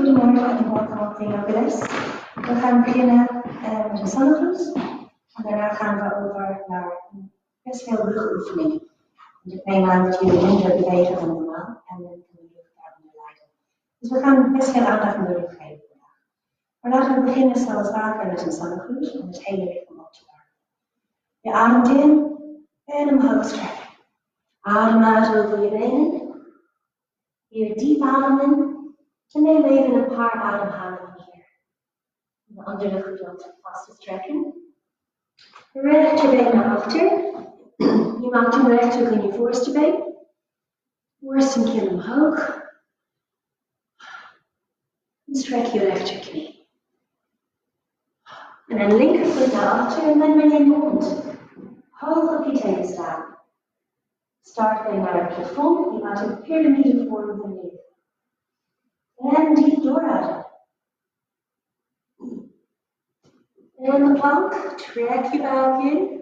Goedemorgen en welkom op de yoga-les. We gaan beginnen met een zonnegroet. En daarna gaan we over naar best veel rugoefeningen. Ik neem aan dat jullie minder bewegen dan normaal en dan kunnen jullie daaronder leiden. Dus we gaan best veel aandacht aan de rug geven vandaag. Maar laten we beginnen zoals vaker met een zonnegroet om het hele lichaam op te warmen. Je ademt in en omhoog strekken. Adem uit over je benen. Weer diep ademen. En neem even een paar ademhalingen hier. De andere gedeelte vast te strekken. Rechterbeen naar achter. Je maakt een rechthoek in je voorste been. Borst en kin omhoog. En strek je rechterknie. En dan linkervoet naar achter en dan ben je in de hond. Hoog op je tenen staan. Startbeen naar het plafond. Je maakt een piramidevorm van je. En diep doorademen. En de plank, trek je buik in.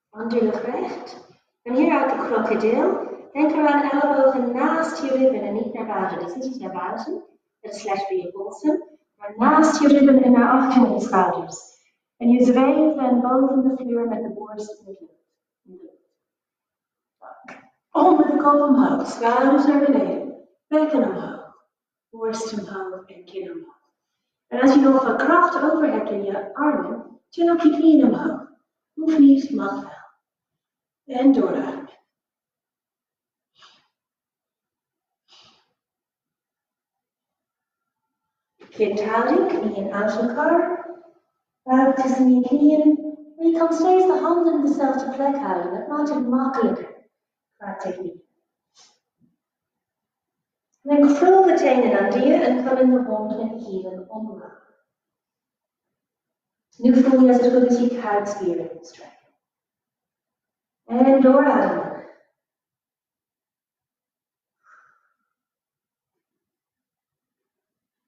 Onderrug recht. En hieruit de krokodil. Denk eraan ellebogen naast je ribben en niet naar buiten. Dus niet naar buiten. Dat is slecht voor je polsen. Maar naast je ribben en naar achter met je schouders. En je zweeft dan boven de vloer met de borst in de lucht. Onder de kop omhoog, schouders naar beneden, bekken omhoog, borst omhoog en kin omhoog. En als je nog wat kracht over hebt in je armen, dan ook je knieën omhoog. Hoeft niet, mag wel. En doorademen. Kindhouding, knieën uit elkaar, buik tussen je knieën. En je kan steeds de handen in dezelfde plek houden, dat maakt het makkelijker. Qua techniek. En dan krul de tenen aan dier en kan in de hond met hielen omlaag. Nu voel je als het goed is je kuitspieren strekken. En doorademen.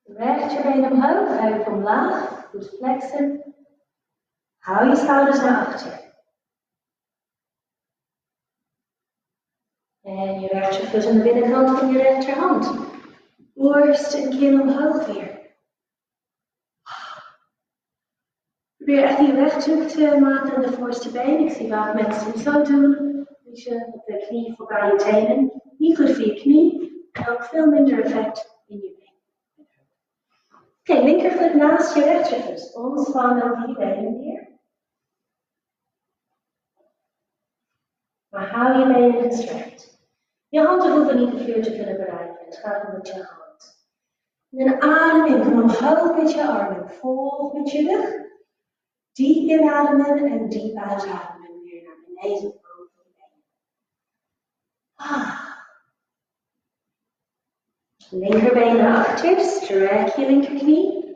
Rechterbeen omhoog, heup omlaag, goed flexen. Hou je schouders naar achter. En je rechtervoet aan de binnenkant van je rechterhand. Borst en kin omhoog weer. Probeer echt die rechthoek te maken aan de voorste been. Ik zie vaak mensen zo doen. Dus je de knie voorbij je tenen. Niet goed voor je knie. En ook veel minder effect in je been. Oké, linkervoet naast je rechtervoet. Ontspannen over je benen weer. Maar hou je benen gestrekt. Je handen hoeven niet de vloer te kunnen bereiken. Het gaat om met je hand. En dan adem in. Kom omhoog met je armen. Volg met je rug. Diep inademen en diep uitademen. Weer naar beneden boven je benen. Linkerbeen naar achter. Strek je linkerknie.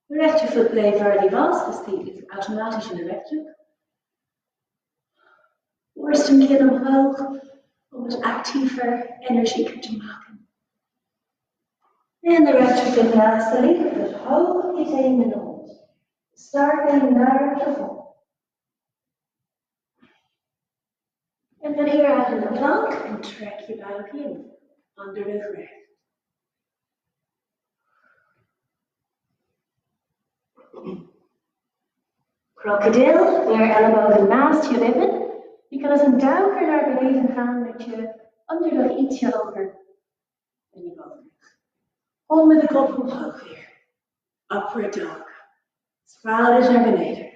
Rechtervoet bleef waar die was. Dus die is automatisch in de rechthoek. Borst en kin omhoog. Om het actiever, energieker te maken. En de rechtervoet naast de linkervoet. Hoog op je tenen in de hond. Startbeen naar het plafond. En van hieruit in de plank en trek je buik in. Onderrug recht. Krokodil, weer ellebogen naast je ribben. Je kan als een duiker naar beneden gaan met je onderrug ietsje hoger dan je bovenrug. Onder de kop omhoog weer. Upward dog. Schouders naar beneden.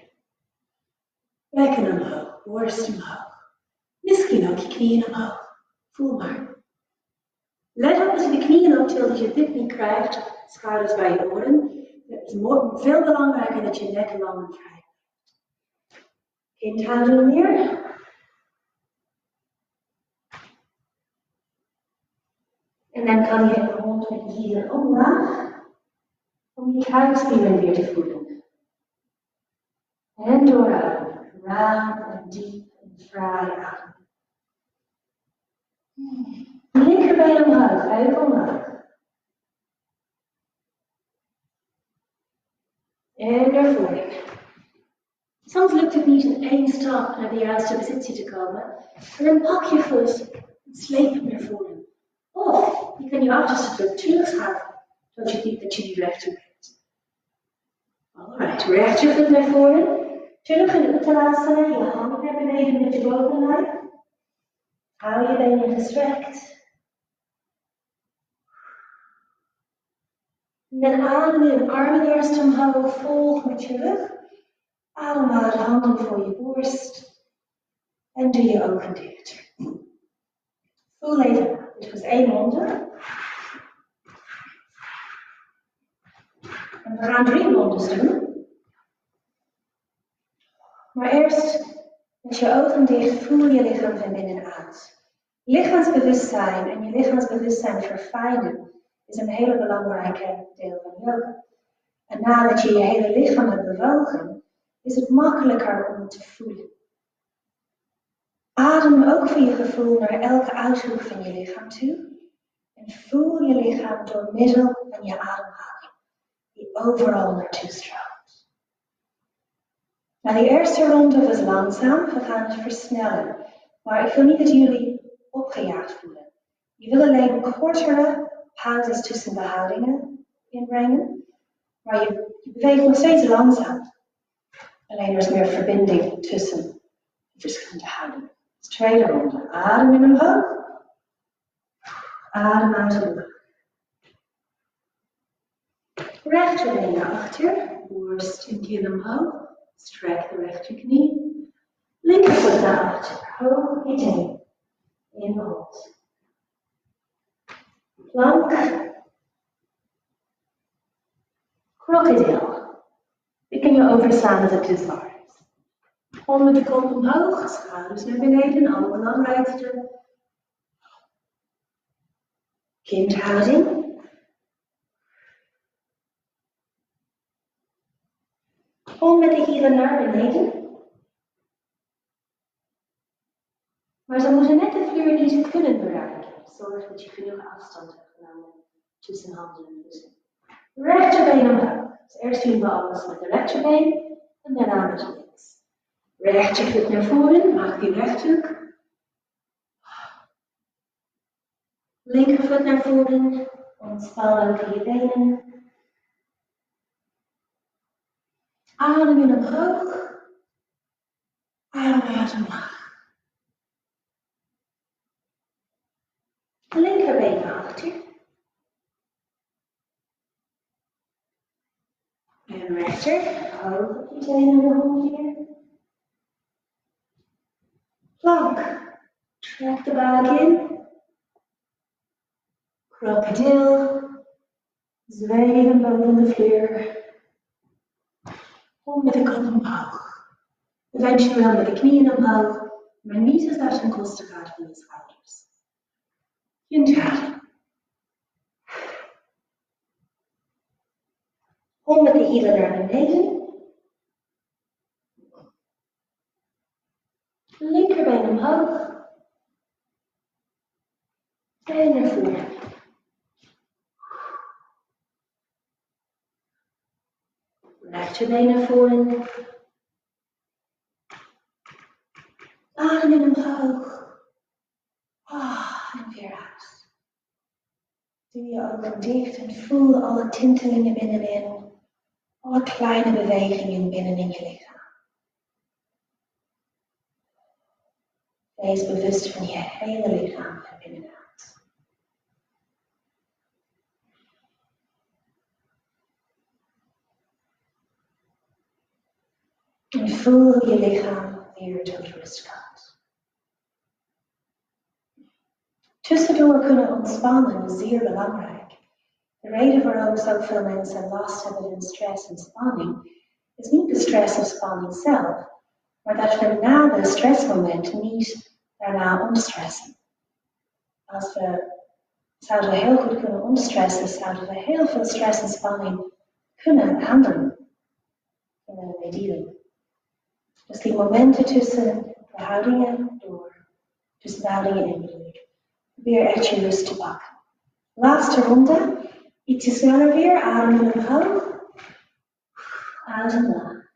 Bekken omhoog, borst omhoog. Misschien ook je knieën omhoog. Voel maar. Let op als je de knieën optilt, dat je dit niet krijgt. Schouders bij je oren. Het is veel belangrijker dat je nek lang en vrij blijft. Kindhouding weer. En dan kan je in de hond met je hielen omlaag. Om je kuitspieren weer te voelen. En doorademen. Ruim en diep en vrij ademen. Linkerbeen omhoog, heup omlaag. En naar voren. Soms lukt het niet in één stap naar de juiste positie te komen. En dan pak je voet en sleep het naar voren. Of je kan je achterste voet terugschuiven, zodat je ziet dat je die rechter bent. Alright, rechtervoet naar voren. Terug in de Uttanasana, je handen naar beneden met je bovenlijf. Hou je benen gestrekt. En dan adem je armen eerst omhoog, volg met je rug. Adem uit, handen voor je borst. En doe je ogen dicht. Voel even aan. Dit was 1 ronde. En we gaan 3 rondes doen. Maar eerst met je ogen dicht voel je lichaam van binnenuit. Lichaamsbewustzijn en je lichaamsbewustzijn verfijnen is een hele belangrijke deel van yoga. En nadat je je hele lichaam hebt bewogen, is het makkelijker om het te voelen. Adem ook voor je gevoel naar elke uithoek van je lichaam toe. En voel je lichaam door middel van je ademhaling, die overal naartoe stroomt. Nou, die eerste ronde was langzaam, we gaan het versnellen. Maar ik wil niet dat jullie opgejaagd voelen. Je wil alleen kortere pauzes tussen behoudingen inbrengen. Maar je beweegt nog steeds langzaam. Alleen er is meer verbinding tussen de verschillende houdingen. Dus tweede ronde. Adem in omhoog. Adem uit omhoog. Rechterbeen naar achter. Borst en kin omhoog. Strek de rechterknie. Linkervoet naar achter. Hoog idee. In hold. Plank. Crocodile. Je kan je overslaan als het te zwaar is. Onder de kont omhoog, schouders naar beneden, allerbelangrijkste. Kindhouding. Kom met de hielen naar beneden. Maar ze moeten net de vloer niet kunnen bereiken. Zorg dat je genoeg afstand hebt genomen tussen handen en voeten. Rechterbeen omhoog. Dus eerst doen we alles met de rechterbeen en daarna met de links. Rechtervoet naar voren, maak die rechthoek. Linkervoet naar voren, ontspan ook je benen. Adem in omhoog. Adem uit omlaag. Linkerbeen naar achter. En rechter, hoog op je tenen de hond hier. Plank. Trek de buik in. Crocodile. Zweven boven de vloer. Kom met de kop omhoog. Eventueel met de knieën omhoog, maar niet als dat ten koste gaat van de schouders. Kindhouding. Kom met de hielen naar beneden. Linkerbeen omhoog. En naar voren. Rechterbeen naar voren. Adem in omhoog. En weer uit. Doe je ogen dicht en voel alle tintelingen binnenin. Alle kleine bewegingen binnenin je lichaam. Wees bewust van je hele lichaam van binnenuit. En voel je lichaam weer tot rust komt. Tussendoor kunnen ontspannen is zeer belangrijk. De reden waarom zoveel mensen last hebben van stress en spanning is niet de stress of spanning zelf, maar dat we na de stressmoment niet daarna omstressen. Als we zouden heel goed kunnen omstressen, zouden we heel veel stress en spanning kunnen handelen. Kunnen we dealen. Dus die momenten tussen de houdingen door, tussen de houdingen in bedoel ik, probeer echt je rust te pakken. Laatste ronde. Ietsje sneller weer, adem omhoog, adem omlaag.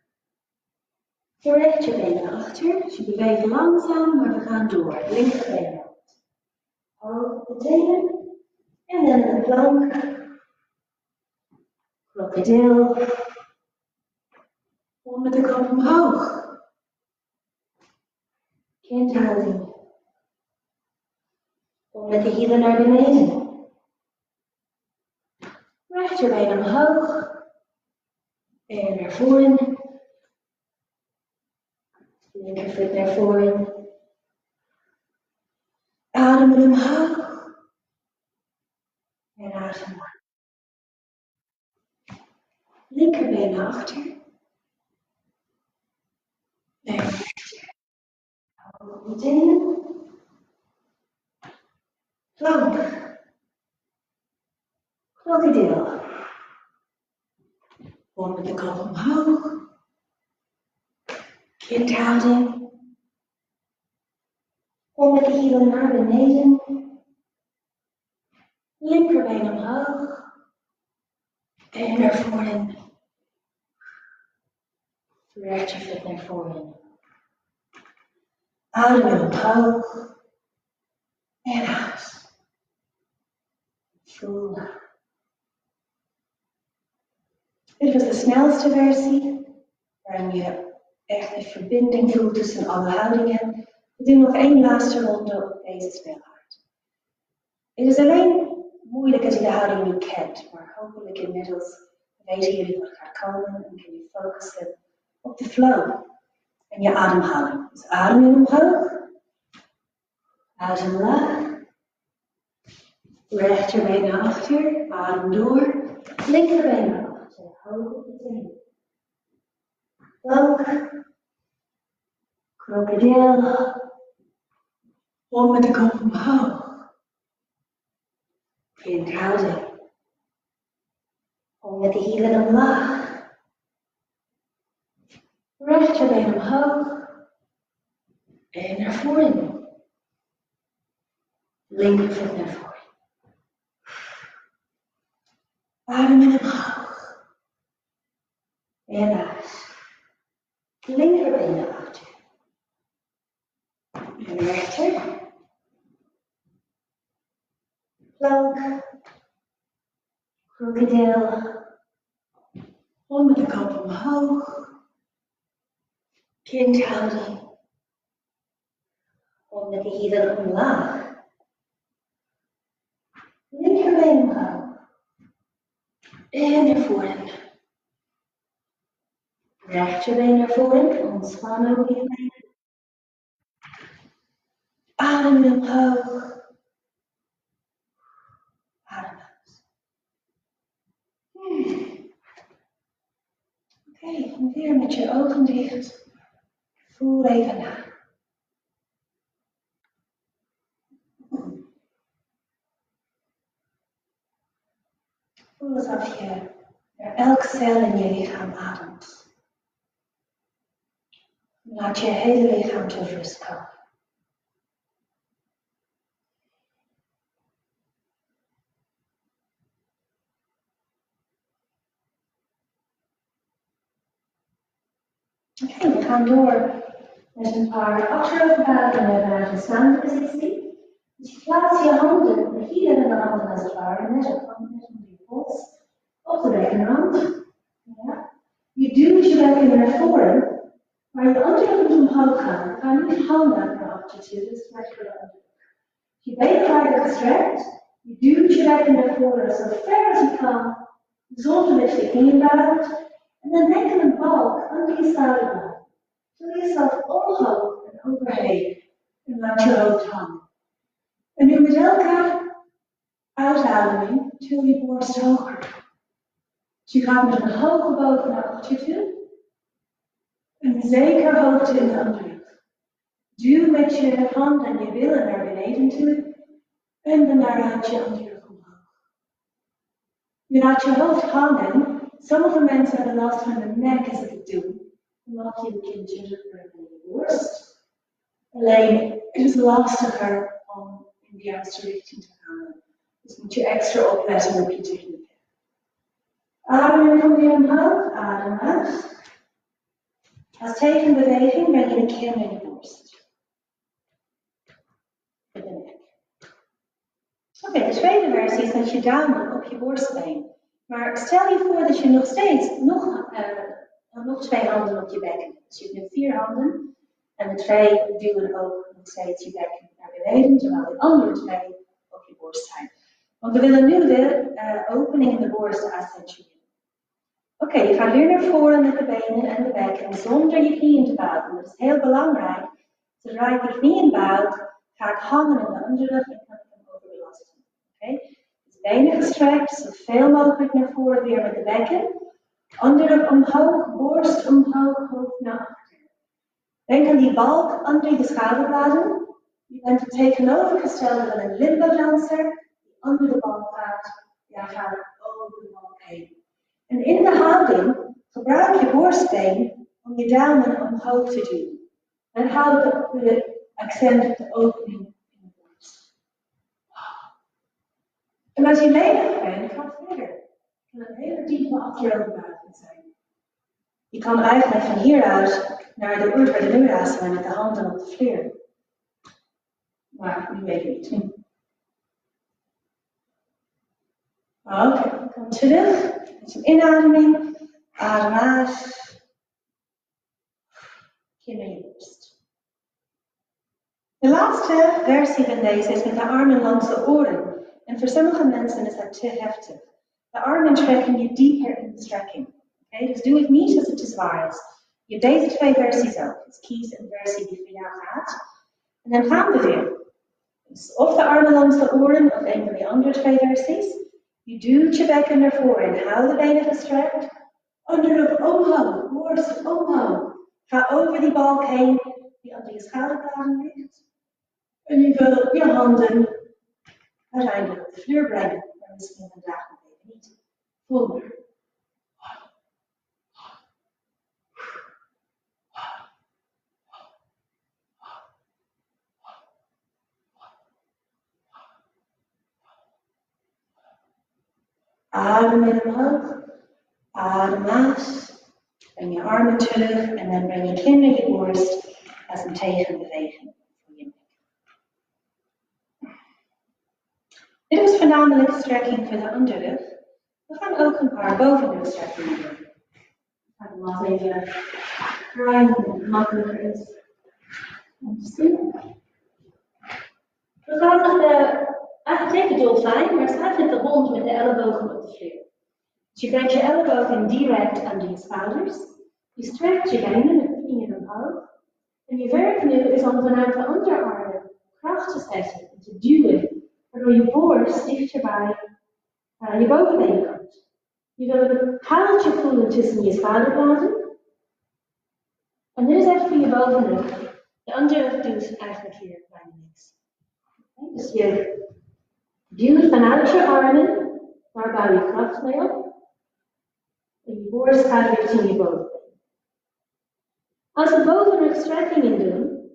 Recht je been naar achter. Dus je beweegt langzaam, maar we gaan door. Linkerbeen naar achter. Hoog de tenen. En dan een plank. Krokodil. Kom met de kop omhoog. Kindhouding. Kom met de hielen naar beneden. Rechterbeen omhoog. En naar voren. Linkervoet naar voren. Ademen omhoog. En adem. Linkerbeen naar achter. En rechter. Hoog op de tenen. Plank. Krokodil. Kom met de kop omhoog. Kindhouding. Kom met de hielen naar beneden. Linkerbeen omhoog. En naar voren. Rechtervoet naar voren. Adem omhoog. En uit. Voel. Dit was de snelste versie, waarin je echt een verbinding voelt tussen alle houdingen. We doen nog één laatste ronde op deze snelheid. Het is alleen moeilijk als je de houding niet kent, maar hopelijk inmiddels weten jullie wat gaat komen en kun je focussen op de flow en je ademhaling. Dus adem omhoog, adem laag, rechterbeen naar achter, adem door, linkerbeen naar achter, hoog op de tenen. Plank, krokodil, kom met de kop omhoog. Kindhouding. Kom met de hielen omlaag. Rechterbeen omhoog. En naar voren. Linkervoet naar voren. Ademen omhoog. En uit. Linkerbeen naar achter. En rechter. Plank. Krokodil. Kom met de kop omhoog. Kindhouding. Kom met de hielen omlaag. Linkerbeen omhoog. En naar voren. Rechterbeen naar voren. Ontspan ook je benen. Adem omhoog. Adem uit. Oké, weer met je ogen dicht. Voel even na. Voel alsof je naar elk cel in je lichaam ademt. Laat je hele lichaam tot rust komen. Oké, we gaan door met een paar achteroverbuigingen naar de staande positie. Dus je plaatst je handen, de hielen en de handen als het ware, net onder je pols, op de rechterhand. Ja. Je duwt je bekken naar voren, maar je onderrug moet omhoog gaan. Ga niet handen naar achter toe, dat is slecht voor de onderrug. Je benen worden gestrekt, je duwt je bekken naar voren zo ver als je kan, zonder dat je inbuigt. En dan denk aan een balk onder je schouderbladen. Til jezelf omhoog en overheen en laat je hoofd hangen. En nu met elke uitademing til je borst hoger. Dus je gaat met een hoge boven naar achter toe. En zeker hoogte in de onderrug. Duw met je hand en je billen naar beneden toe. En daarna laat je onderrug omhoog. Je laat je hoofd hangen. Sommige mensen hebben last van de nek als ze het doen. Dan mag je een kindje rugbrengen in je borst. Alleen het is lastiger om in de juiste richting te gaan. Dus moet je extra opletten op je techniek. Adem weer omhoog, adem uit. Als tegenbeweging breng je de kin naar je borst. De nek. Oké, de tweede versie is dat je duimen op je borstbeen. Maar stel je voor dat je nog steeds nog 2 handen op je bekken hebt. Dus je hebt nu 4 handen. En de 2 duwen ook nog steeds je bekken naar beneden, terwijl de andere 2 op je borst zijn. Want we willen nu de opening in de borst accentueren. Oké, je gaat weer naar voren met de benen en de bekken zonder je knieën te buigen. Dat is heel belangrijk. Zodra je de knieën buigt, ga ik hangen in de onderrug en kan ik hem overbelasten. Oké? Dus benen gestrekt, zoveel mogelijk naar voren weer met de bekken. Onderrug omhoog, borst omhoog, hoofd naar achter. Denk aan die balk onder je schouderbladen. Je bent het tegenovergestelde van een limbo-danser die onder de balk gaat. Ja, gaat over de balk heen. En in de houding gebruik je borstbeen om je duimen omhoog te duwen. En houd de accent op de opening in de borst. En als je lenig bent, ga verder. Het kan een hele diepe achteroverbuiging zijn. Je kan eigenlijk van hieruit naar de Urdhva Dhanurasana met de handen op de vleer. Maar nu even niet. Oké, kom terug. Met een inademing. Adem uit. Kin in je borst. De laatste versie van deze is met de armen langs de oren. En voor sommige mensen is dat te heftig. De armen trekken je dieper in de strekking. Okay? Dus doe het niet als het te zwaar is. Je hebt deze 2 versies ook. Dus kies een versie die voor jou gaat. En dan gaan we weer. Dus of de armen langs de oren of een van die andere 2 versies. Je duwt je bekken naar voren en hou de benen gestrekt. Onderrug omhoog, borst omhoog. Ga over die balk heen die onder je schouderbladen ligt. En je wil je handen uiteindelijk op de vloer brengen. Maar misschien vandaag nog even niet. Voel maar. Adem in omhoog, adem uit, breng je armen terug en dan breng je kin naar je borst als een tegenbeweging voor je nek. Dit is voornamelijk strekking voor de onderrug. We gaan ook een paar bovenrugstrekkingen doen. Ik ga hem nog even draaien, dat het makkelijker is om te zien. We gaan nog eigenlijk de dolfijn, maar het is eigenlijk de hond met de ellebogen op de vleer. Dus je brengt je ellebogen direct onder je schouders. Je strekt je benen met de knieën omhoog. En je werk nu is om vanuit de onderarmen kracht te zetten en te duwen, waardoor je borst dichter bij je bovenbenen komt. Je wil een haaltje voelen tussen je schouderbladen. En dit is echt voor je bovenrug. De onderrug doet eigenlijk hier bijna niks. Okay, dus je duwt vanuit je armen, daar bouw je kracht mee op. En je borst gaat richting je bovenbeen. Als we bovenrugstrekkingen doen,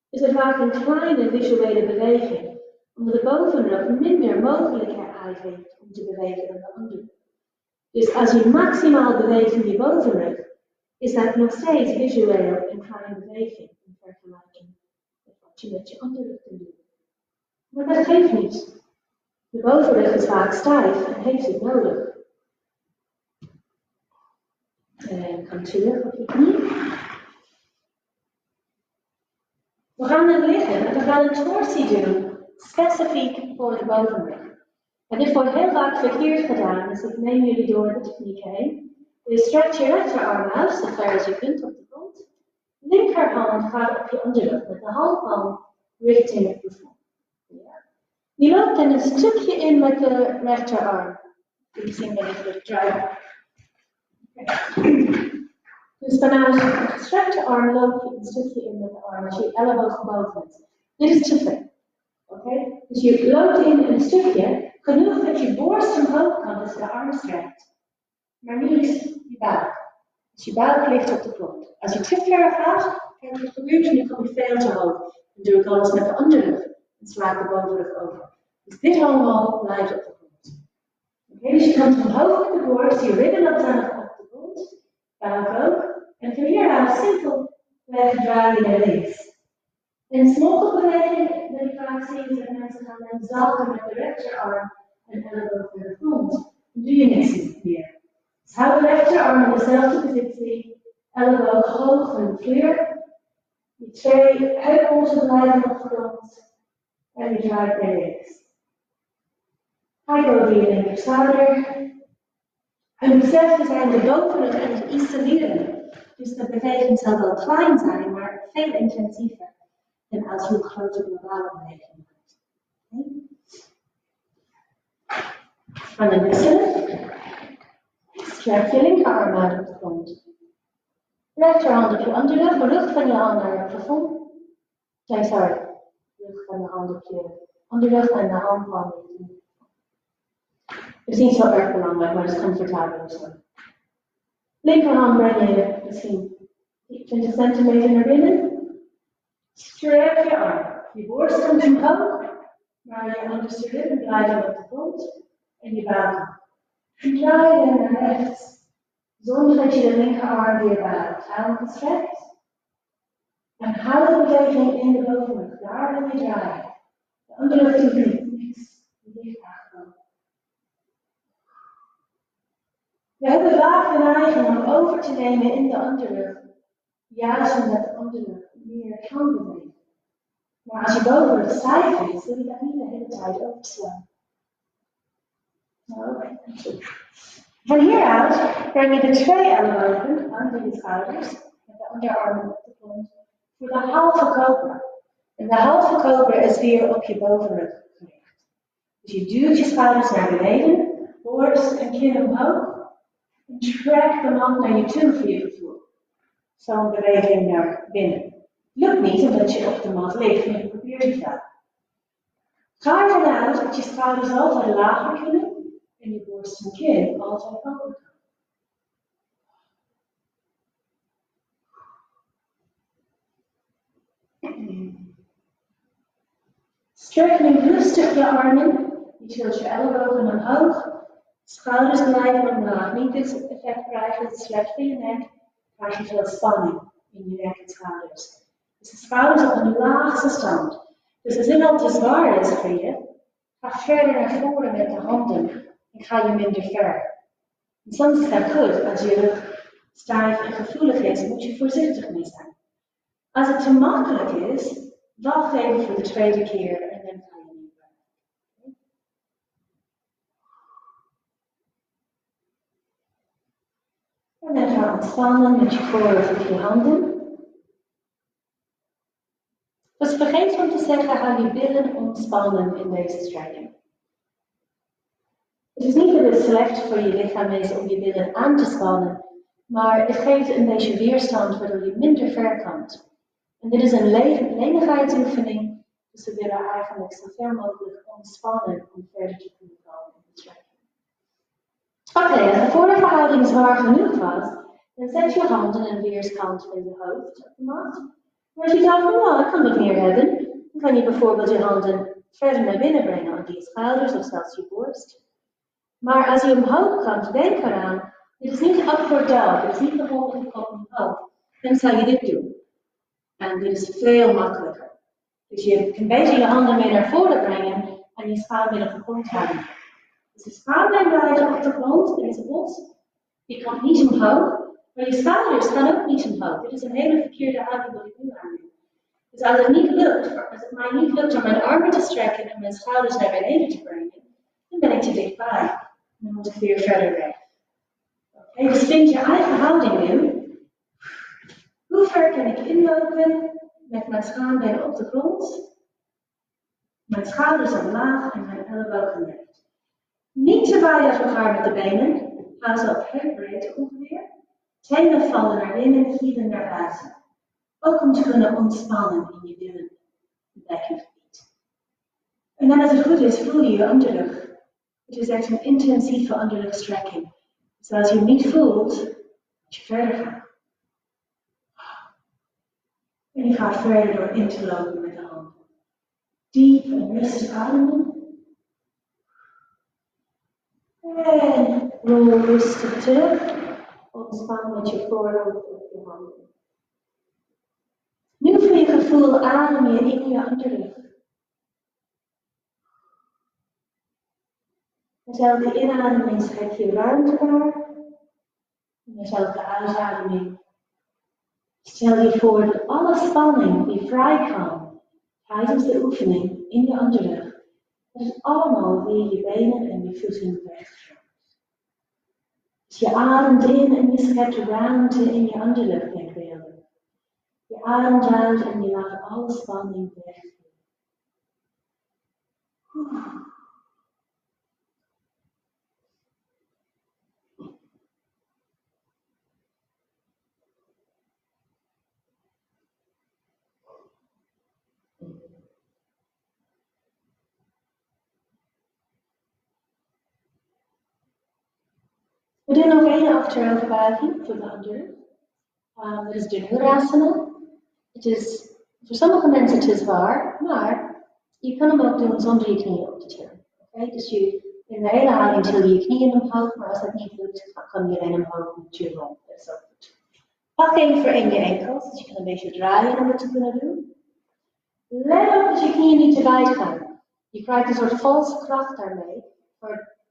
is het vaak een kleine visuele beweging, omdat de bovenrug minder mogelijkheid heeft om te bewegen dan de onderrug. Dus als je maximaal beweegt in je bovenrug, is dat nog steeds visueel een kleine beweging in vergelijking met wat je met je onderrug kunt doen. Maar dat geeft niet. De bovenrug is vaak stijf en heeft het nodig. En kom terug op je knie. We gaan dan liggen en we gaan een torsie doen, specifiek voor de bovenrug. En dit wordt heel vaak verkeerd gedaan, dus ik neem jullie door de techniek heen. Je strekt je rechterarm uit, zo ver als je kunt op de grond. Linkerhand gaat op je onderrug met de handpalm richting het plafond. Ja. Je loopt dan een stukje in met de rechterarm. Je ziet dat ik het draai. Dus vanuit de gestrekte arm loop je een stukje in met de arm, als je elleboog boven hebt. Dit is te ver. Okay? Dus je loopt in een stukje, genoeg dat je borst omhoog kan als je de arm strekt. Maar niet je buik. Dus je buik ligt op de grond. Als je te ver gaat, kijk wat gebeurt, nu kom je veel te hoog. Dan doe ik alles met de onderrug en sla ik de bovenrug over. Dus dit allemaal blijft op de grond. Okay? Dus je komt omhoog met de borst, je ribben op de grond, buik ook. En van hieruit simpelweg draai je naar links. En smokkelbeweging, dat ik vaak zie, is dat mensen gaan dan zakken met de rechterarm en elleboog naar de grond. Dan doe je niks meer. Dus hou de rechterarm in dezelfde positie, elleboog hoog van de vloer. Je twee heupolsen blijven op de grond en je draait naar links. Kijk over je linkerschouder. En besef, we zijn de bovenrug en het isoleren. Dus de beweging zal wel klein zijn, maar veel intensiever dan als je een grote globale beweging maakt. Van de wisselen. Strek je linkerarm uit op de grond. Rechterhand op je onderrug, de rug van je hand naar het plafond. Nee, sorry. Rug van de hand op je onderrug en de handpalm op je knie. Het is niet zo erg belangrijk, maar het is comfortabel zo. Linkerhand breng je misschien 20 centimeter naar binnen. Strek je arm. Je borst komt omhoog, maar je onderste ribben blijven op de grond en je buik. En draai je naar rechts. Zonder dat je de linkerarm weer buigt. Hou hem gestrekt. En hou de beweging in de bovenrug. Daar wil je draaien. De andere rug doet niks. Je ligt aangebogen. We hebben vaak de neiging om over te nemen in de onderrug. Juist omdat de onderrug meer kan bewegen. Maar als je bovenrug stijf is, wil je dat niet de hele tijd opslaan. Van hieruit breng je de twee ellebogen aan je schouders met de onderarmen op de grond voor de halve cobra. En de halve cobra is weer op je bovenrug gericht. Dus je duwt je schouders naar beneden, borst en kin omhoog en trek de mat naar je toe voor je gevoel. Zo'n beweging naar binnen. Lukt niet omdat je op de mat ligt en je probeert het wel. Ga ervan uit dat je schouders altijd lager kunnen en je borst en kin altijd open kan. Strek nu rustig je armen, je tilt je ellebogen omhoog, schouders blijven omlaag. Niet dit effect krijgen, het is slecht voor je nek, krijg je veel spanning in je nek en schouders. Dus de schouders op een laagste stand. Dus als dit al te zwaar is voor je, ga verder naar voren met de handen en ga je minder ver. En soms is dat goed, als je rug stijf en gevoelig is, moet je voorzichtig mee zijn. Als het te makkelijk is, wacht even voor de tweede keer en dan ga je niet verder. En dan ga ontspannen met je voorrug op je handen. Dus vergeet om te zeggen, hou je billen ontspannen in deze strekking. Het is niet dat het slecht voor je lichaam is om je billen aan te spannen, maar het geeft een beetje weerstand waardoor je minder ver komt. En dit is een lenigheidsoefening, dus we willen eigenlijk zo ver mogelijk ontspannen om verder te kunnen komen in de strekking. Oké, als de vorige houding zwaar genoeg was, dan zet je handen aan de weerskant van je hoofd op de mat. Maar als je denkt, nou, ik kan wat meer hebben, dan kan je bijvoorbeeld je handen verder naar binnen brengen aan je schouders of zelfs je borst. Maar als je omhoog komt, denk eraan, dit is niet upward dog, dit is niet de volgende kop omhoog. Dan zou je dit doen. En dit is veel makkelijker. Dus je kan beter je handen mee naar voren brengen en je schouder op de grond houden. Dus de schouder blijft op de grond, deze bos. Je komt niet omhoog, maar je schouders gaan ook niet omhoog. Dit is een hele verkeerde houding wat ik nu aanneem. Dus als het mij niet lukt om mijn armen te strekken en mijn schouders naar beneden te brengen, dan ben ik te dichtbij. Dan moet ik weer verder weg. Oké, dus vind je eigen houding nu. Hoe ver kan ik inlopen met mijn schaambenen op de grond? Mijn schouders omlaag en mijn ellebogen recht. Niet te wijd uit elkaar met de benen. Hou ze op heupbreedte ongeveer. Tenen vallen naar binnen, hielen naar buiten. Ook om te kunnen ontspannen in je billen en bekkengebied. En dan als het goed is, voel je je onderrug. Het is echt een intensieve onderrugstrekking. Dus als je hem niet voelt, moet je verder gaan. En je gaat verder door in te lopen met de handen. Diep en rustig ademen. En rol rustig terug. ontspan met je voorhoofd op je handen. Nu voor je gevoel adem je in je onderrug. Met elke inademing schep je ruimte waar. En met elke uitademing stel je voor dat alle spanning die vrijkwam tijdens de oefening in je onderrug, dat is allemaal weer je benen en je voeten wegstroomt. Dus je ademt in en je schept ruimte in je onderrug, denkbeelden. Je ademt uit en je laat alle spanning weg. We doen nog één achteroverbuiging voor de onderrug. Dat is de Nurasana. Het is voor sommige mensen te zwaar, maar je kan hem ook doen zonder je knieën op te tillen. Okay? Dus in de hele houding til je je knieën omhoog, maar als dat niet lukt, dan kan je alleen omhoog met je rond. Dat is ook goed. Pak één voor één je enkels, dus je kan een beetje draaien om het te kunnen doen. Let op dat je knieën niet te wijd gaan. Je krijgt een soort valse kracht daarmee,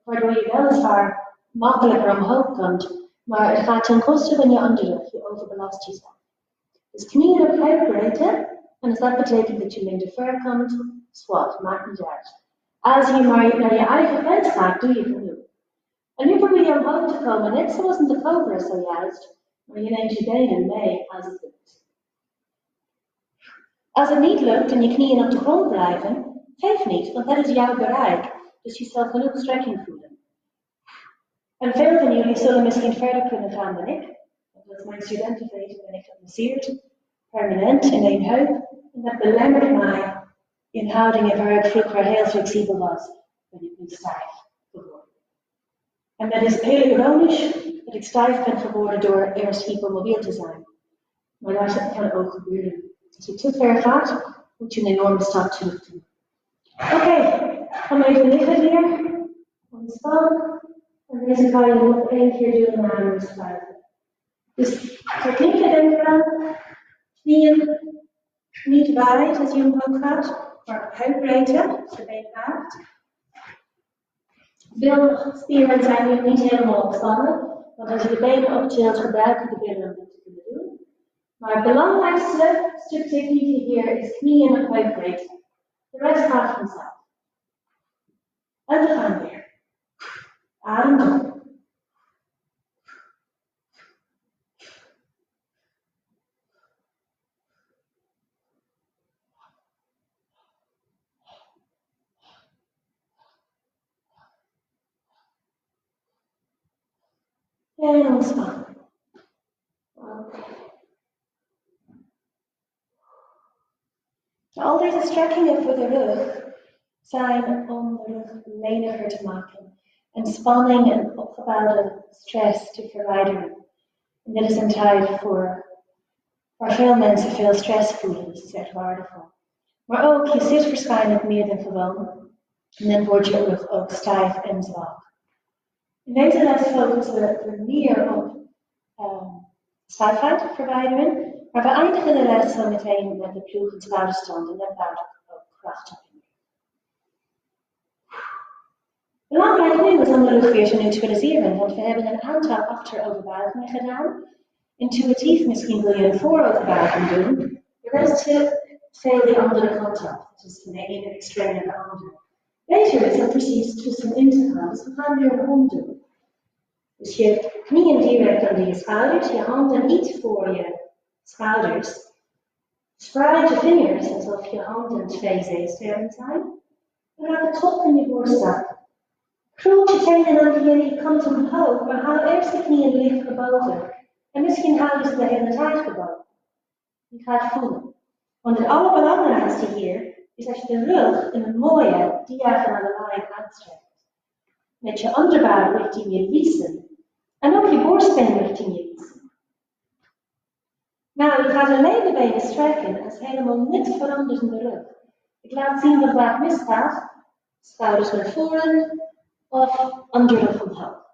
waardoor je weliswaar makkelijker omhoog kan, maar het gaat ten koste van je onderrug, je overbelast jezelf. Dus knieën op heuprechten, en als dat betekent dat je minder ver komt, zwart, maakt niet uit. Als je maar naar je eigen grens gaat, doe je genoeg. En nu probeer je omhoog te komen, net zoals in de cobra zojuist, maar je neemt je benen mee als het lukt. Als het niet lukt en je knieën op de grond blijven, geef niet, want dat is jouw bereik. Dus je zal genoeg strekking voelen. En veel van jullie zullen misschien verder kunnen gaan dan ik. Want mijn studenten weten ben ik gebaseerd, permanent in één heup. En dat belemmert mij in houdingen waar ik vroeger heel flexibel was, ben ik nu stijf geworden. En dat is heel ironisch dat ik stijf ben geworden door eerst hypermobiel te zijn. Maar dat kan ook gebeuren. Als je te ver gaat, moet je een enorme stap terug doen. Oké, ga maar even liggen hier. Ontspan. En deze kan je nog één keer doen na een schuiven. Dus technieken denken aan. Knieën niet wijd als je omhoog gaat, maar heupbreedte, dus de been haakt. Veel spieren zijn nu niet helemaal ontspannen, want als je de benen optilt, gebruik je de billen om dit te kunnen doen. Maar het belangrijkste stuk techniek hier is knieën op heupbreedte. De rest gaat vanzelf. En we gaan weer. Adem op. En ontspannen. Okay. Al deze strekkingen voor de rug zijn om de rug leniger te maken en spanning en opgebouwde stress te verwijderen. En dit is een tijd waar veel mensen veel stress voelen, dus het is echt waardevol. Maar ook, je zit waarschijnlijk meer dan gewoon en dan wordt je rug ook stijf en zwak. In deze les focussen we meer op stijfheid verwijderen, maar we eindigen de les zo meteen met de ploeg en schouderstand en daar bouwt ook kracht op in. Belangrijk nu is om de rug weer te neutraliseren, want we hebben een aantal achteroverbuigingen gedaan. Intuïtief misschien wil je een vooroverbuiging doen, de rest veel de andere kant op. Dus van de ene extreem naar de andere. Beter is er precies tussenin te gaan, dus we gaan weer een rond doen. Dus je knieën direct onder je schouders, je handen iets voor je schouders. Spreid je vingers alsof je handen twee zeesterren zijn. En laat de top in je borst zakken. Krult je tenen dan via je kant omhoog, maar hou eerst de knieën licht gebogen. En misschien hou je ze de hele tijd gebogen. Je gaat voelen. Want het allerbelangrijkste hier is dat je de rug in een mooie diagonale lijn aanstrekt. Met je onderbuik richting je liezen. En ook je borstbeen richting je liezen. Nou, je gaat alleen de benen strekken. Er is helemaal niks veranderd in de rug. Ik laat zien wat vaak misgaat. Schouders naar voren of onderrug omhoog.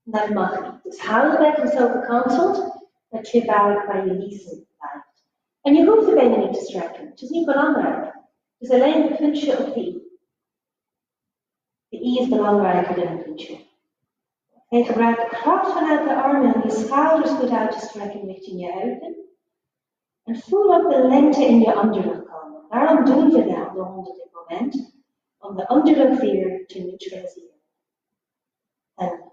Dat mag niet. Dus hou de bekken zo gekanteld dat je buik bij je liezen blijft. En je hoeft de benen niet te strekken. Het is niet belangrijk. Dus alleen een puntje op de i. De i is belangrijker dan een puntje. En gebruik de kracht vanuit de armen om je schouders goed uit te strekken richting je heupen. En voel ook de lengte in je onderrug komen. Daarom doen we de hond op dit moment. Om de onderrug weer te neutraliseren. En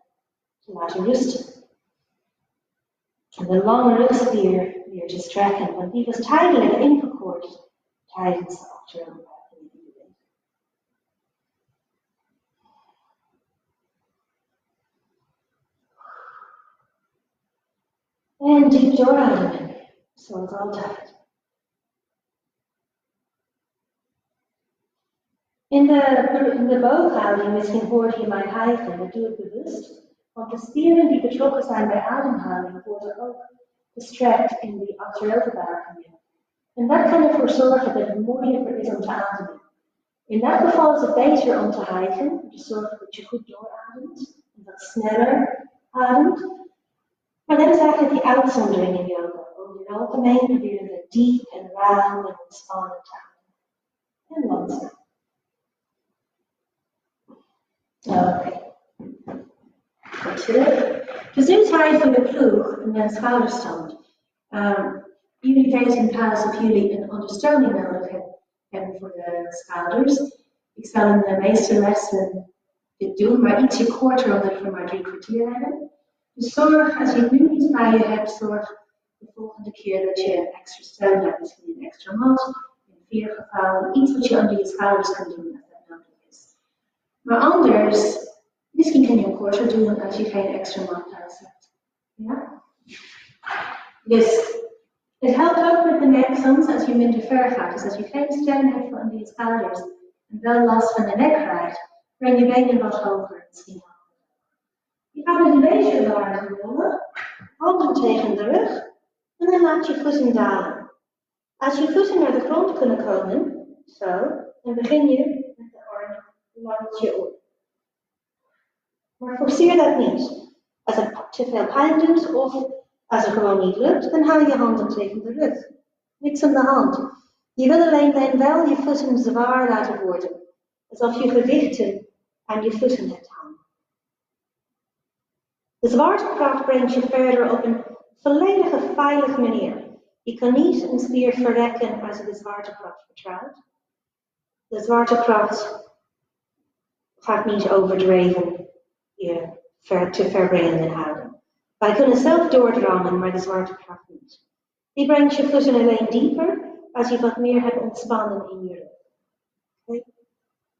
te laten rusten. En de lange rugspier weer te strekken, want die was tijdelijk ingekort tijdens de achteroverbuiging. En diep doorademen, zoals altijd. In de booghouding, misschien hoorde je mij hijgen, dat doe ik bewust. Want de spieren die betrokken zijn bij ademhaling worden ook gestrekt in die achteroverbuigingen. En dat kan ervoor zorgen dat het moeilijker is om te ademen. In dat geval is het beter om te hijgen, om te zorgen dat je goed doorademt en wat sneller ademt. Maar dat is eigenlijk die uitzondering in yoga. Over het algemeen proberen we diep en ruim en ontspannen te ademen. En langzaam. Oké. Goed terug. Dus nu is tijd voor de ploeg en de schouderstand. Jullie weten pas of jullie een ondersteuning nodig hebben voor de schouders. Ik zal in de meeste lessen dit doen, maar ietsje korter omdat we maar 3 kwartier hebben. Dus zorg, als je het nu niet bij je hebt, zorg de volgende keer dat je extra steun hebt. Misschien een extra mat, in 4 gevallen, iets wat je onder je schouders kan doen als dat nodig is. Maar anders, misschien kun je hem korter doen als je geen extra mat thuis hebt. Ja? Dus het helpt ook met de nek soms als je minder ver gaat. Dus als je geen steun hebt van die schouders en wel last van de nek krijgt, breng je benen wat hoger misschien. Je gaat het een beetje laten rollen, handen tegen de rug en dan laat je voeten dalen. Als je voeten naar de grond kunnen komen, zo, dan begin je met de arm langs je oor. Maar forceer dat niet. Als het te veel pijn doet of als het gewoon niet lukt, dan hou je handen tegen de rug. Niks aan de hand. Je wil alleen wel je voeten zwaar laten worden. Alsof je gewichten aan je voeten hebt hangen. De zwaartekracht brengt je verder op een volledige veilige manier. Je kan niet een spier verrekken als je de zwaartekracht vertrouwt. De zwaartekracht gaat niet overdreven je te ver brengen en houden. Wij kunnen zelf doordrammen, maar de zwaartekracht niet. Die brengt je voeten alleen dieper als je wat meer hebt ontspannen in je rug. Okay.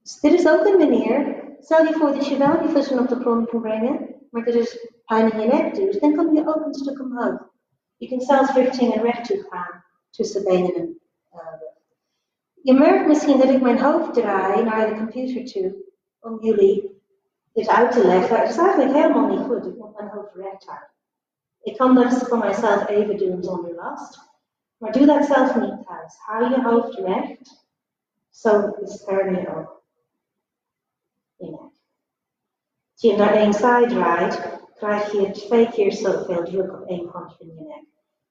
Dus dit is ook een manier. Stel je voor dat je wel je voeten op de grond kan brengen, maar dat is pijn in je nek doet, dan kom je ook een stuk omhoog. Je kan zelfs richting een recht toe gaan, tussen benen en rug. Je merkt misschien dat ik mijn hoofd draai naar de computer toe, om jullie dit uit te leggen. Het is eigenlijk helemaal niet goed, ik moet mijn hoofd recht houden. Ik kan dat voor mijzelf even doen zonder last, maar doe dat zelf niet thuis. Hou je hoofd recht, zo bescherm je ook je nek. Als je naar één zij draait, krijg je 2 keer zoveel druk op één kant van je nek.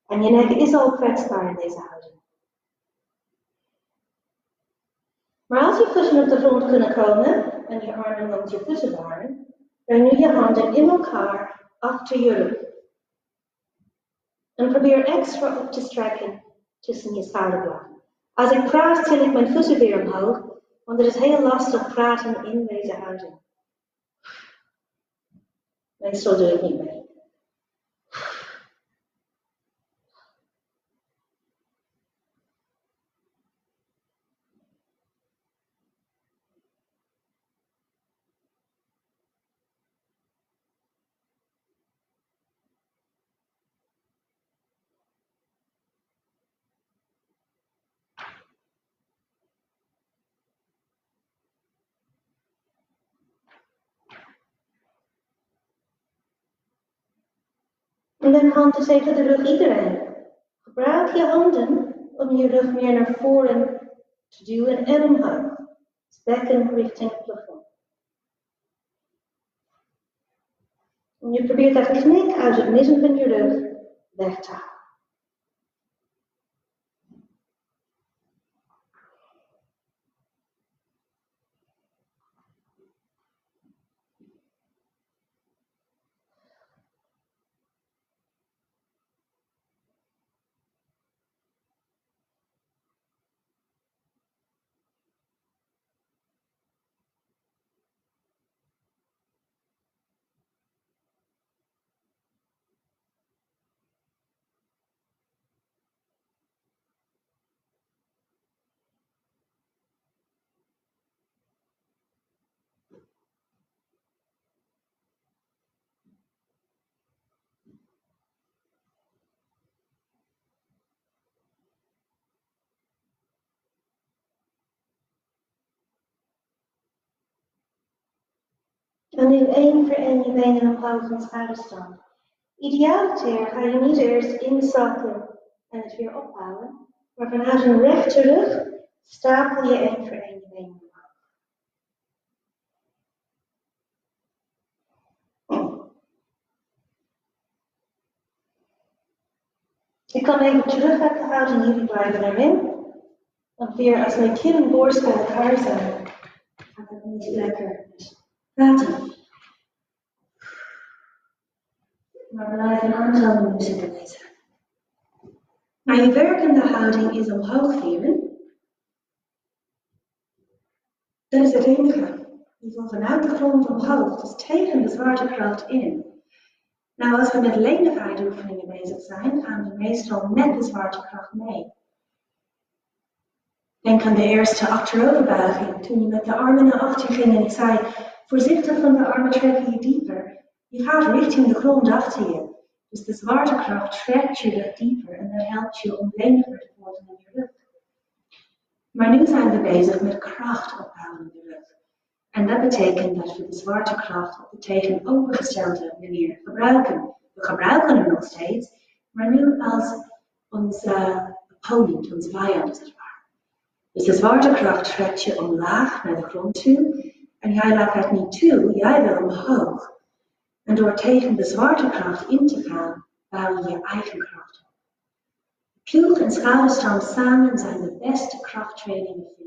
En je nek is al kwetsbaar in deze houding. Maar als je voeten op de grond kunnen komen en je armen langs je voeten waren, breng nu je handen in elkaar achter je rug. En probeer extra op te strekken tussen je schouderbladen. Als ik praat, til ik mijn voeten weer omhoog, want het is heel lastig praten in deze houding. Meestal doe ik niet mee. En dan handen tegen de rug iedereen. Gebruik je handen om je rug meer naar voren te duwen en omhoog. Bekken richting het plafond. En je probeert dat knik uit het midden van je rug weg te halen. En nu één voor één je benen omhoog en schouderstand. Idealiter ga je niet eerst inzakken en het weer ophouden, maar vanuit een rechte rug stapel je één voor één je benen omhoog. Ik kan even terug uit de houding, jullie blijven erin. Want weer als mijn kin en borst bij elkaar zijn, gaat het niet lekker. Dus praten. Maar blijf een aantal minuten zitten bezig. Maar je werkende houding is omhoog veren. Dat is het enige. Je zal vanuit de grond omhoog, dus tegen de zwaartekracht in. Nou, als we met lenigheidsoefeningen bezig zijn, gaan we meestal met de zwaartekracht mee. Denk aan de eerste achteroverbuiging, toen je met de armen naar achter ging en ik zei, voorzichtig van de armen trekken je dieper. Je gaat richting de grond achter je. Dus de zwaartekracht trekt je rug dieper en dat helpt je om leniger te worden in je rug. Maar nu zijn we bezig met kracht opbouwen in de rug. En dat betekent dat we de zwaartekracht op de tegenovergestelde manier gebruiken. We gebruiken hem nog steeds, maar nu als onze opponent, onze vijand als het ware. Dus de zwaartekracht trekt je omlaag naar de grond toe en jij laat het niet toe, jij wil omhoog. En door tegen de zwaartekracht in te gaan, bouw je je eigen kracht op. Ploeg en schouderstand samen zijn de beste krachttrainingen voor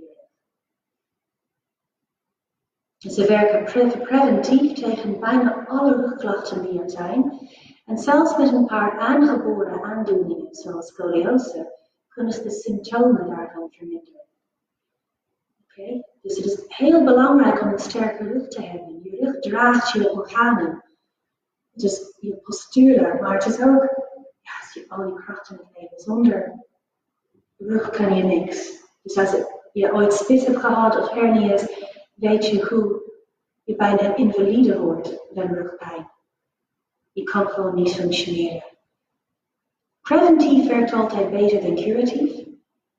je. Ze werken preventief tegen bijna alle rugklachten die er zijn. En zelfs met een paar aangeboren aandoeningen, zoals scoliose, kunnen ze de symptomen daarvan verminderen. Okay? Dus het is heel belangrijk om een sterke rug te hebben. Je rug draagt je organen. Het is je postuur, maar het is ook al die kracht in het leven. Zonder rug kan je niks. Dus als je ooit spits hebt gehad of hernia's, weet je hoe je bijna invalide wordt met rugpijn. Je kan gewoon niet functioneren. Preventief werkt altijd beter dan curatief.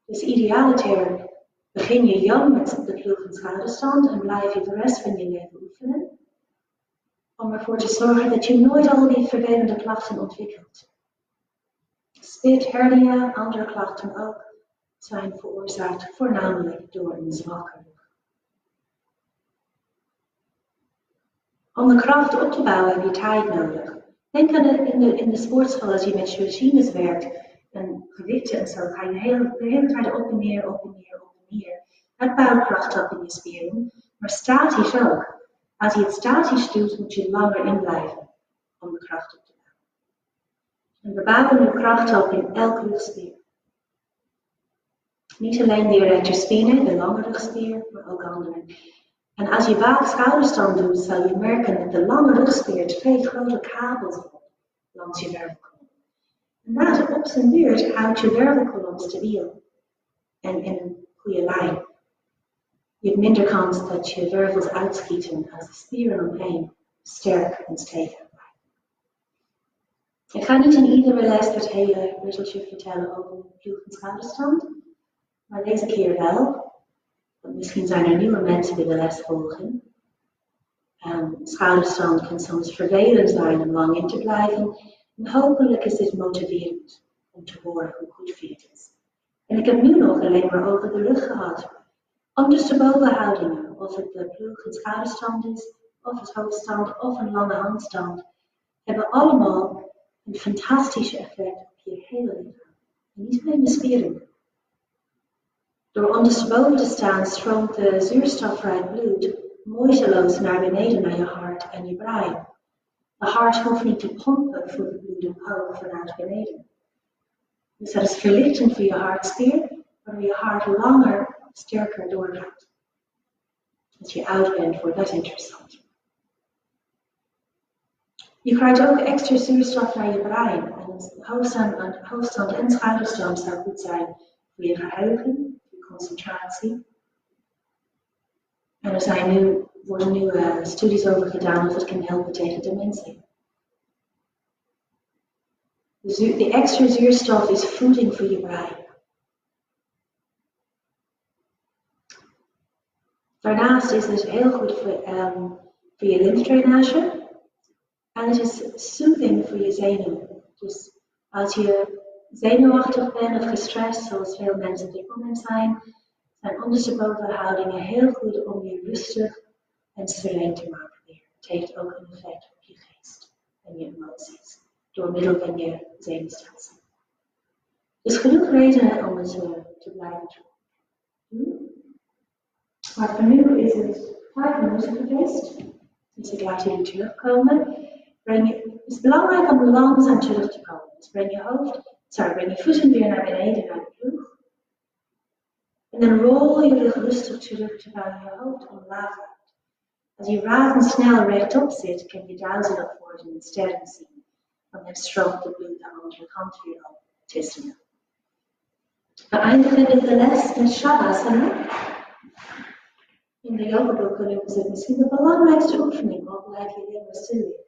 Dus idealiter begin je jong met de ploeg en schouderstand en blijf je de rest van je leven oefenen. Om ervoor te zorgen dat je nooit al die vervelende klachten ontwikkelt. Spit, hernia, andere klachten ook, zijn veroorzaakt voornamelijk door een zwakke rug. Om de kracht op te bouwen heb je tijd nodig. Denk aan in de sportschool als je met je machines werkt en gewichten en zo, ga je de hele tijd op en neer, op en neer, op en neer. Dat bouwt kracht op in je spieren, maar statisch ook. Als je het statisch doet, moet je langer in blijven om de kracht op te bouwen. En we bouwen de kracht op in elke rugspier. Niet alleen de rectorspieren, de lange rugspier, maar ook andere. En als je vaak schouderstand doet, zal je merken dat de lange rugspier twee grote kabels heeft langs je wervelkolom. En dat op zijn beurt houdt je wervelkolom stabiel en in een goede lijn. Je hebt minder kans dat je wervels uitschieten als de spieren omheen sterk en stevig blijven. Ik ga niet in iedere les het hele ritseltje vertellen over ploeg en schouderstand, maar deze keer wel. Want misschien zijn er nieuwe mensen die de les volgen. Schouderstand kan soms vervelend zijn om lang in te blijven. En hopelijk is dit motiverend om te horen hoe goed het is. En ik heb nu nog alleen maar over de rug gehad. Ondersteboven houdingen, of het de ploeg en schouderstand is, of het hoofdstand, of een lange handstand. hebben allemaal een fantastische effect op je hele lichaam. En niet alleen je spieren. Door ondersteboven te staan stroomt de zuurstofrijk bloed moeiteloos naar beneden naar je hart en je brein. De hart hoeft niet te pompen voor de bloed omhoog vanuit beneden. Dus dat is verlichtend voor je hartspier, waardoor je hart langer, sterker doorgaat. Als je oud bent, wordt dat interessant. Je krijgt ook extra zuurstof naar je brein. En hoofdstand en schouderstroom zou goed zijn voor je geheugen, voor je concentratie. En worden nu studies over gedaan of het kan helpen tegen dementie. De extra zuurstof is voeding voor je brein. Daarnaast is het heel goed voor je lymfdrainage. En het is soothing voor je zenuwen. Dus als je zenuwachtig bent of gestrest, zoals veel mensen op dit moment zijn ondersteboven houdingen heel goed om je rustig en sereen te maken weer. Het heeft ook een effect op je geest en je emoties, door middel van je zenuwstelsel. Dus genoeg redenen om het te blijven doen. Maar voor nu is het 5 minuten geweest. Dus ik laat jullie terugkomen. Het is belangrijk om langzaam terug te komen. Dus breng je voeten weer naar beneden naar de rug. En dan rol je rug rustig terug terwijl je hoofd omlaag gaat. Als je razendsnel rechtop zit, kan je duizelig worden en sterren zien. Want dan stroomt de bloed de andere kant weer op tussen. We eindigen de les met Shavasana. In de yogaboeken noemen ze het misschien de belangrijkste oefening, al blijf je helemaal stil.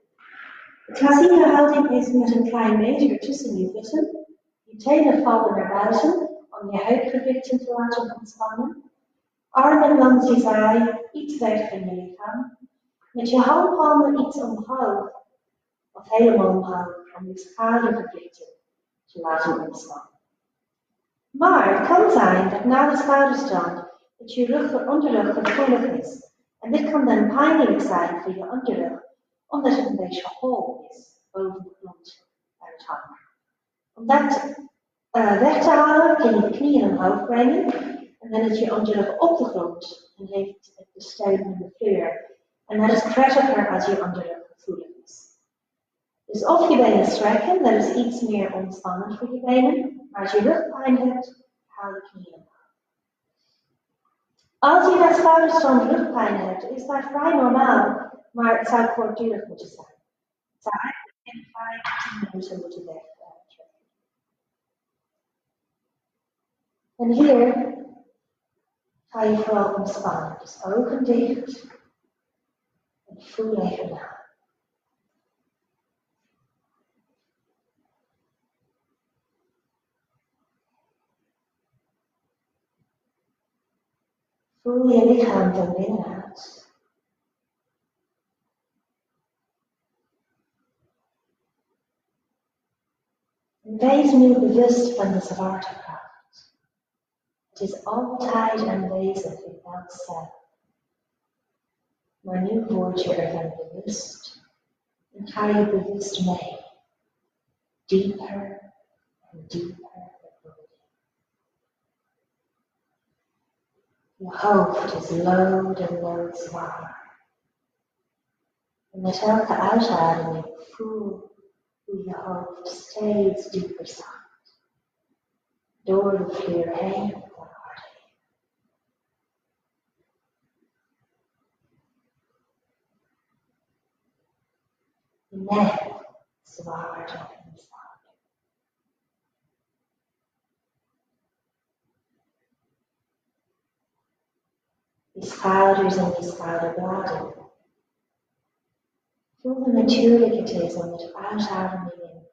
De klassieke houding is met een klein meter tussen je voeten. Je tenen vallen naar buiten om je heupgewrichten te laten ontspannen. Armen langs je zij, iets weg van je lichaam. Met je handpalmen iets omhoog, of helemaal omhoog, om je schoudergewrichten te laten ontspannen. Maar het kan zijn dat na de schouderstand dat je onderrug gevoelig is. En dit kan dan pijnlijk zijn voor je onderrug, omdat het een beetje hol is boven de grond bij het hangen. Om dat weg te halen kun je de knieën omhoog brengen en dan is je onderrug op de grond en heeft het de steun van de vloer. En dat is prettiger als je onderrug gevoelig is. Dus of je benen strekken, dat is iets meer ontspannend voor je benen, maar als je rugpijn hebt, haal de knieën omhoog. Als je na schouderstand rugpijn hebt, is dat vrij normaal, maar het zou kortdurig moeten zijn. Het zou eigenlijk in 5 tot 10 minuten moeten wegtrekken. En hier ga je vooral ontspannen. Dus ogen dicht en voel even na. Voel je lichaam van binnenuit. En wees nu bewust van de zwaartekracht. Het is altijd aanwezig in elk cel. Maar nu word je ervan bewust en ga je bewust mee. Dieper en dieper. Je hoofd is loodzwaar. En met elke uitademing voel hoe je hoofd steeds dieper zakt. Door de vloer heen naar de hart heen. Je nek zwaarder en zwaarder. Je schouders en je schouderbladen. Voel hoe natuurlijk het is om met uitademingen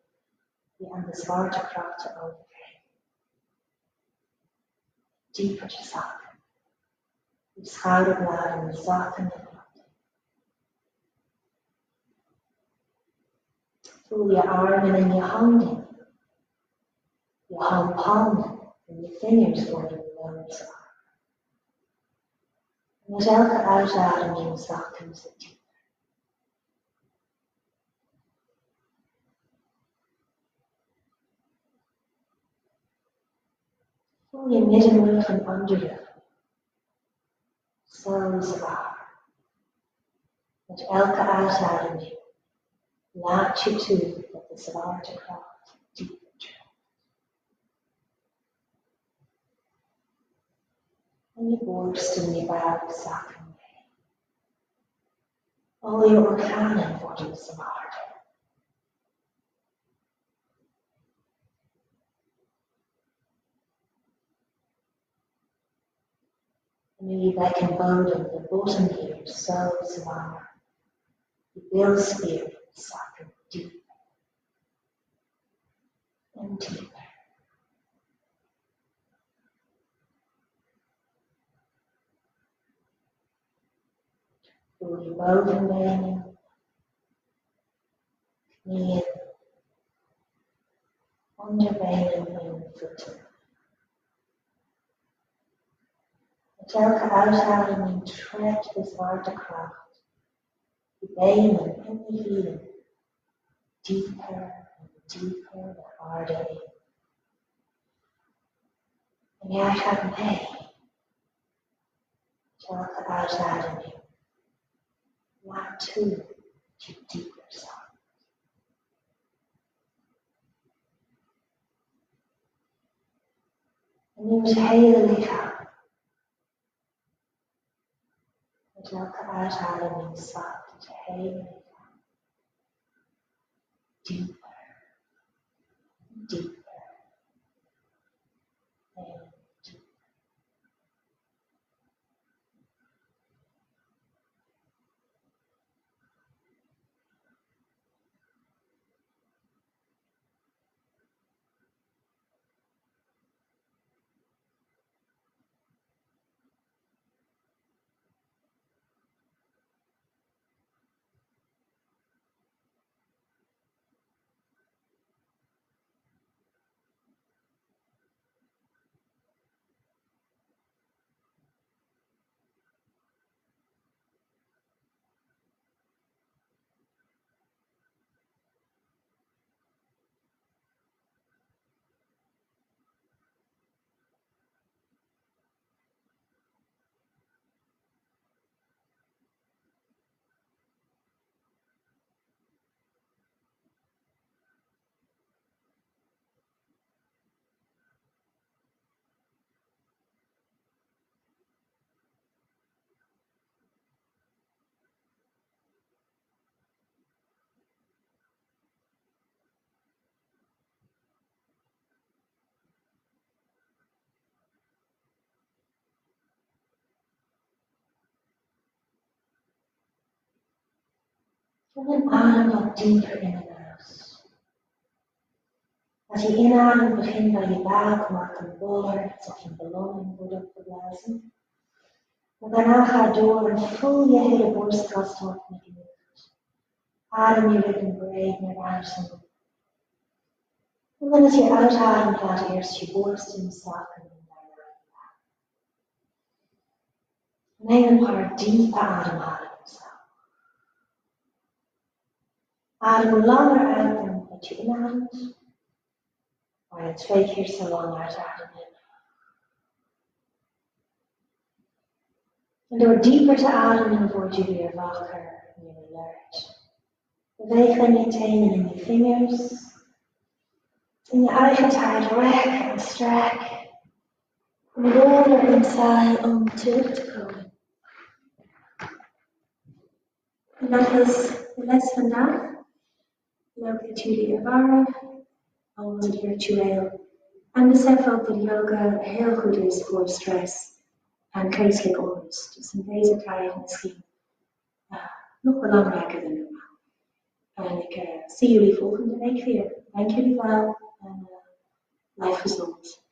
je aan de zwaartekracht te overgeven. Dieper te zakken. Je schouderbladen zakken en zakken. Voel je armen en je handen. Je handpalmen en je vingers worden loodzwaar. En met elke uitademing zakken ze dieper. Voel je middenrug en onderrug. Zo zwaar. Met elke uitademing laat je toe dat de zwaartekracht dieper trekt. En je borst en je buik zakken mee. Al je organen worden zwaarder. En nu je bekkenbodem, de bottom hier, zo zwaar. Je bilspieren zakken dieper en dieper. Voel je bovenbenen, knieën, onderbenen en voeten. Met elke uitademing trekt de zwaartekracht je benen en je hielen dieper en dieper de aarde in. En jij gaat mee. Met elke uitademing laat toe dat je dieper zakt. En nu het hele lichaam. Met elke uitademing zakt het hele lichaam dieper, dieper en dieper. En adem wat dieper in en uit. Als je inademt, begint bij je buik, maak een boller, alsof je een ballon in wordt opgeblazen. Maar daarna ga door en voel je hele borstkas op met je lucht. Adem je ribben breed naar buiten. En dan als je uitademt, laat eerst je borsten zakken en daarna je buik. Neem een paar diepe ademhalingen. Adem langer uit dan dat je inademt, maar je 2 keer zo lang uitademen. En door dieper te ademen word je weer wakker, weer alert. Beweeg dan je tenen en je vingers. In je eigen tijd rek en strek. En roll er inside om terug te komen. En dat is de les vandaag. Leuk dat jullie er waren, al was het virtueel. En besef ook dat yoga heel goed is voor stress en geestelijke onrust. Dus in deze tijd misschien nog belangrijker dan normaal. En ik zie jullie volgende week weer. Dank jullie wel en blijf gezond.